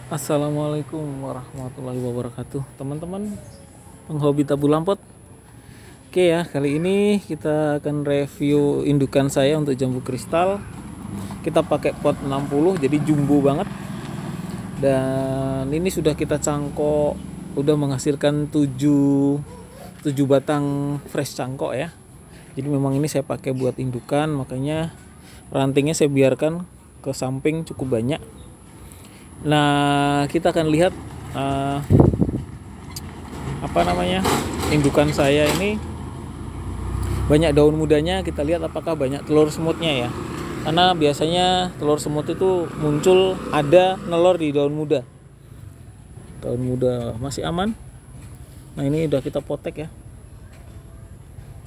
Assalamualaikum warahmatullahi wabarakatuh, teman-teman penghobi tabu lampot. Oke ya, kali ini kita akan review indukan saya untuk jambu kristal. Kita pakai pot 60, jadi jumbo banget. Dan ini sudah kita cangkok, udah menghasilkan 7 batang fresh cangkok ya. Jadi memang ini saya pakai buat indukan, makanya rantingnya saya biarkan ke samping cukup banyak. Nah, kita akan lihat indukan saya ini banyak daun mudanya. Kita lihat apakah banyak telur semutnya ya, karena biasanya telur semut itu muncul ada nelor di daun muda. Daun muda masih aman. Nah, ini udah kita potek ya,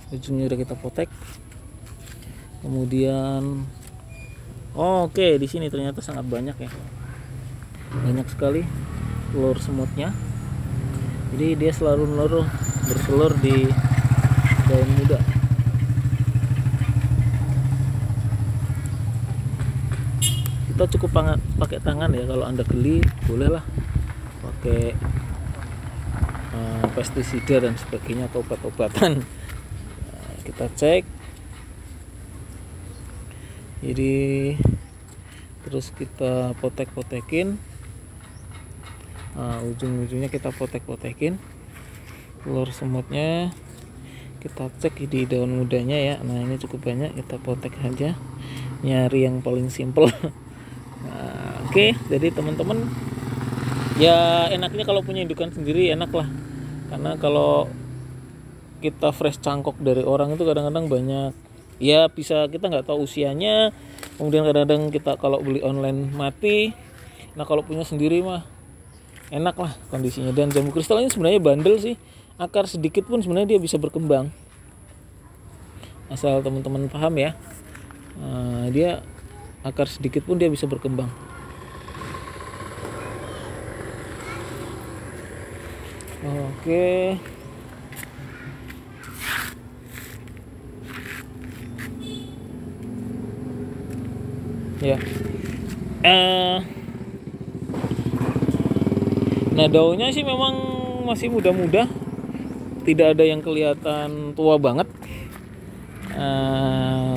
ujungnya udah kita potek. Kemudian oke, di sini ternyata sangat banyak ya, banyak sekali telur semutnya. Jadi dia selalu bertelur di daun muda. Kita cukup pakai tangan ya, kalau anda geli bolehlah pakai pestisida dan sebagainya atau obat-obatan. Kita cek, jadi terus kita potek-potekin. Nah, ujung-ujungnya kita potek-potekin telur semutnya. Kita cek di daun mudanya ya. Nah, ini cukup banyak, kita potek aja, nyari yang paling simple. Nah, oke, jadi teman-teman ya, enaknya kalau punya indukan sendiri enak lah, karena kalau kita fresh cangkok dari orang itu kadang-kadang banyak ya, bisa kita nggak tahu usianya. Kemudian kadang-kadang kita kalau beli online mati. Nah, kalau punya sendiri mah enak lah kondisinya. Dan jambu kristal ini sebenarnya bandel sih, akar sedikit pun sebenarnya dia bisa berkembang, asal teman-teman paham ya. Dia akar sedikit pun dia bisa berkembang. Oke, ya. Nah, daunnya sih memang masih muda-muda, tidak ada yang kelihatan tua banget.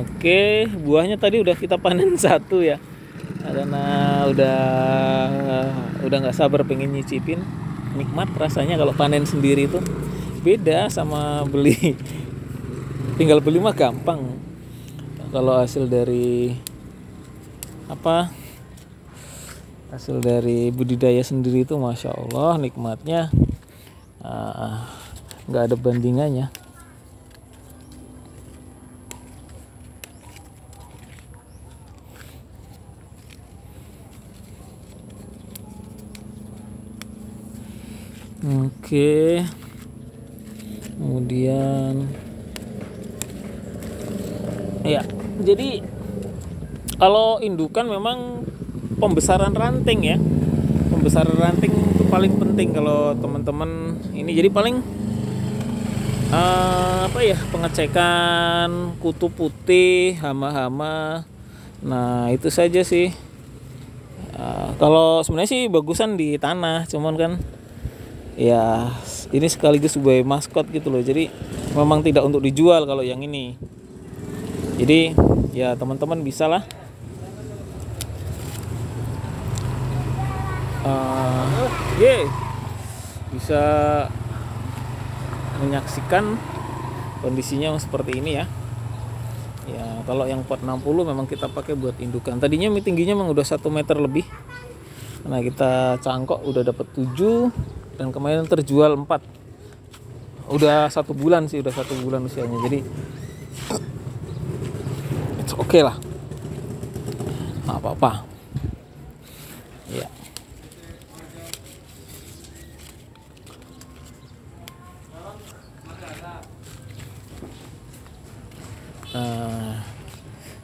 Oke, buahnya tadi udah kita panen satu ya, karena udah nggak sabar pengen nyicipin. Nikmat rasanya kalau panen sendiri itu, beda sama beli. Tinggal beli mah gampang, kalau hasil dari hasil dari budidaya sendiri itu masya Allah nikmatnya nggak ada bandingannya. Oke, kemudian ya, jadi kalau indukan memang pembesaran ranting ya, pembesaran ranting itu paling penting kalau teman-teman ini. Jadi paling pengecekan kutu putih, hama-hama. Nah, itu saja sih. Kalau sebenarnya sih bagusan di tanah, cuman kan ya ini sekaligus sebagai maskot gitu loh. Jadi memang tidak untuk dijual kalau yang ini. Jadi ya teman-teman bisa lah bisa menyaksikan kondisinya seperti ini ya. Ya, kalau yang pot 60 memang kita pakai buat indukan. Tadinya tingginya memang udah 1 meter lebih. Nah, kita cangkok udah dapat 7 dan kemarin terjual 4. Udah 1 bulan sih, udah 1 bulan usianya. Jadi it's okay lah, nggak apa-apa ya.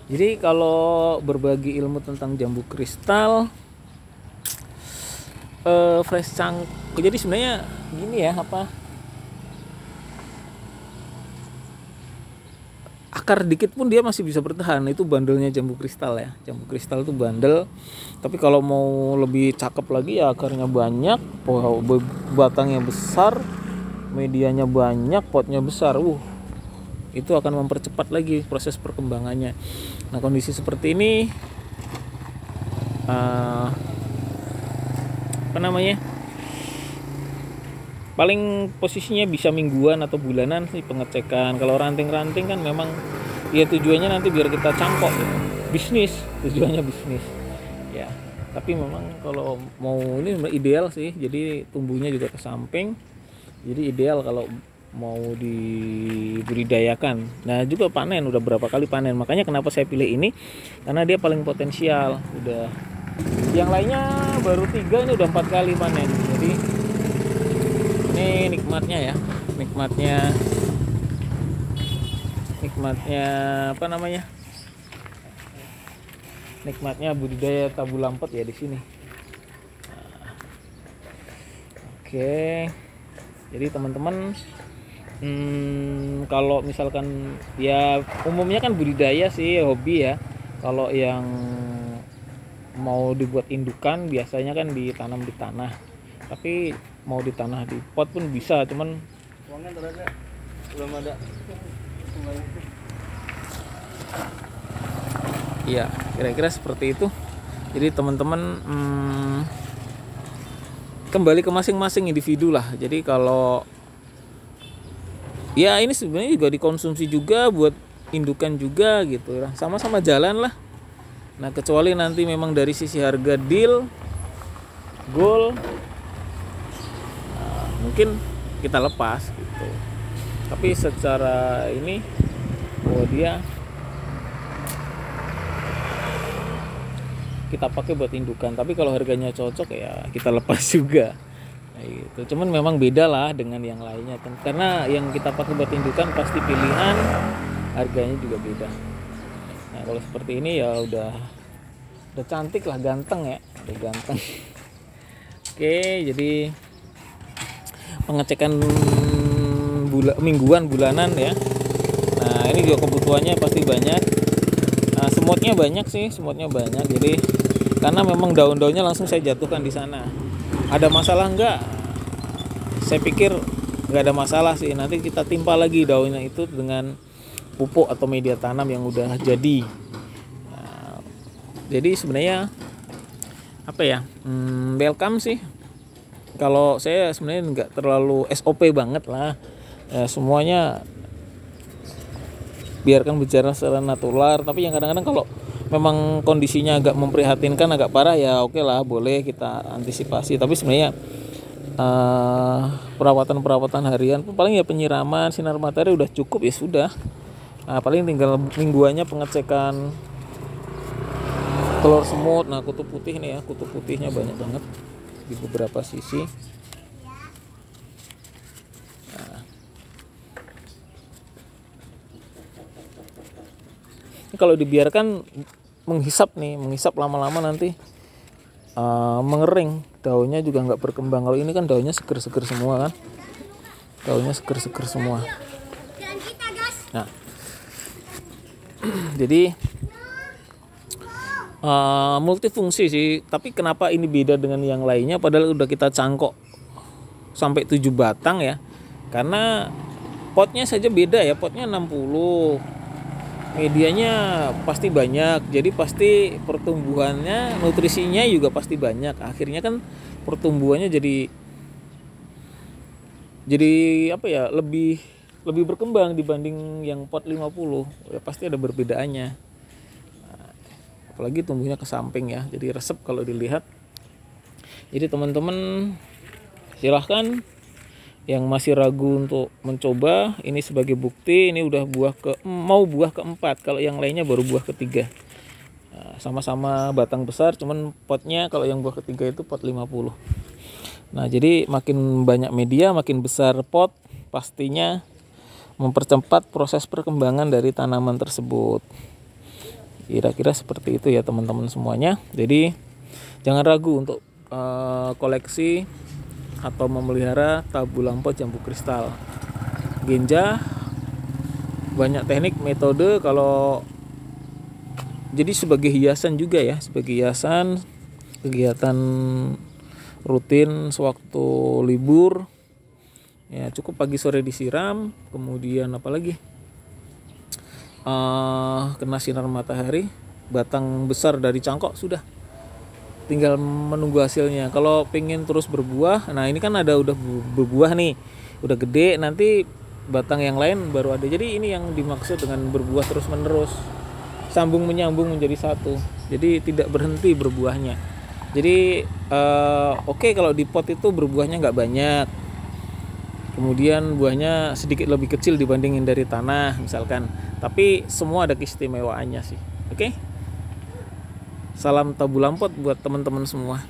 Jadi kalau berbagi ilmu tentang jambu kristal, fresh cangkok, jadi sebenarnya gini ya, akar dikit pun dia masih bisa bertahan. Itu bandelnya jambu kristal ya. Jambu kristal itu bandel. Tapi kalau mau lebih cakep lagi ya akarnya banyak, batangnya besar, medianya banyak, potnya besar. Itu akan mempercepat lagi proses perkembangannya. Nah, kondisi seperti ini paling posisinya bisa mingguan atau bulanan sih pengecekan. Kalau ranting-ranting kan memang ya tujuannya nanti biar kita cangkok ya. Tujuannya bisnis ya. Tapi memang kalau mau ini ideal sih, jadi tumbuhnya juga ke samping. Jadi ideal kalau mau dibudidayakan. Nah, juga panen, udah berapa kali panen. Makanya kenapa saya pilih ini, karena dia paling potensial. Udah yang lainnya baru 3, ini udah 4 kali panen. Jadi ini nikmatnya nikmatnya budidaya tabu lampet ya di sini. Oke. Jadi teman-teman, kalau misalkan ya umumnya kan budidaya sih hobi ya. Kalau yang mau dibuat indukan biasanya kan ditanam di tanah. Tapi mau di tanah di pot pun bisa, cuman uangnya ternyata belum ada. Iya, kira-kira seperti itu. Jadi teman-teman kembali ke masing-masing individu lah. Jadi kalau ya ini sebenarnya juga dikonsumsi juga buat indukan juga gitu lah. Sama-sama jalan lah. Nah, kecuali nanti memang dari sisi harga deal goal, mungkin kita lepas gitu. Tapi secara ini dia kita pakai buat indukan. Tapi kalau harganya cocok ya kita lepas juga. Nah, gitu. Cuman memang beda lah dengan yang lainnya. Karena yang kita pakai buat indukan pasti pilihan, harganya juga beda. Nah, kalau seperti ini ya udah cantik lah, ganteng ya, udah ganteng. Oke, jadi pengecekan mingguan, bulanan ya. Nah, ini juga kebutuhannya pasti banyak. Nah, semutnya banyak. Jadi karena memang daun-daunnya langsung saya jatuhkan di sana. Ada masalah enggak? Saya pikir enggak ada masalah sih. Nanti kita timpa lagi daunnya itu dengan pupuk atau media tanam yang udah jadi. Nah, jadi sebenarnya welcome sih. Kalau saya sebenarnya enggak terlalu SOP banget lah. Ya, semuanya biarkan berjalan secara natural. Tapi yang kadang-kadang kalau memang kondisinya agak memprihatinkan, agak parah ya oke lah, boleh kita antisipasi. Tapi sebenarnya perawatan harian paling ya penyiraman sinar matahari udah cukup ya sudah. Nah, paling tinggal mingguannya pengecekan telur semut. Nah, kutu putih nih ya, kutu putihnya banyak banget di beberapa sisi. Nah, ini kalau dibiarkan menghisap lama-lama nanti mengering, daunnya juga nggak berkembang. Kalau ini kan daunnya seger-seger semua kan, Nah, jadi multifungsi sih. Tapi kenapa ini beda dengan yang lainnya padahal udah kita cangkok sampai 7 batang ya, karena potnya saja beda ya. Potnya 60, medianya pasti banyak, jadi pasti pertumbuhannya, nutrisinya juga pasti banyak. Akhirnya kan pertumbuhannya jadi lebih berkembang dibanding yang pot 50. Ya pasti ada perbedaannya. Nah, apalagi tumbuhnya ke samping ya, jadi resep kalau dilihat. Jadi teman-teman silahkan yang masih ragu untuk mencoba, ini sebagai bukti. Ini udah mau buah keempat. Kalau yang lainnya baru buah ketiga. Nah, sama-sama batang besar, cuman potnya kalau yang buah ketiga itu pot 50. Nah, jadi makin banyak media, makin besar pot, pastinya mempercepat proses perkembangan dari tanaman tersebut. Kira-kira seperti itu ya teman-teman semuanya. Jadi jangan ragu untuk koleksi atau memelihara tabu lampot jambu kristal. Genja banyak teknik metode. Kalau jadi sebagai hiasan juga ya, sebagai hiasan kegiatan rutin sewaktu libur ya, cukup pagi sore disiram, kemudian apalagi kena sinar matahari, batang besar dari cangkok sudah, tinggal menunggu hasilnya. Kalau pengen terus berbuah, nah ini kan ada udah berbuah nih, udah gede, nanti batang yang lain baru ada. Jadi ini yang dimaksud dengan berbuah terus menerus, sambung menyambung menjadi satu, jadi tidak berhenti berbuahnya. Jadi oke, kalau di pot itu berbuahnya nggak banyak, kemudian buahnya sedikit lebih kecil dibandingin dari tanah misalkan, tapi semua ada keistimewaannya sih. Oke, salam tabu lampot buat teman-teman semua.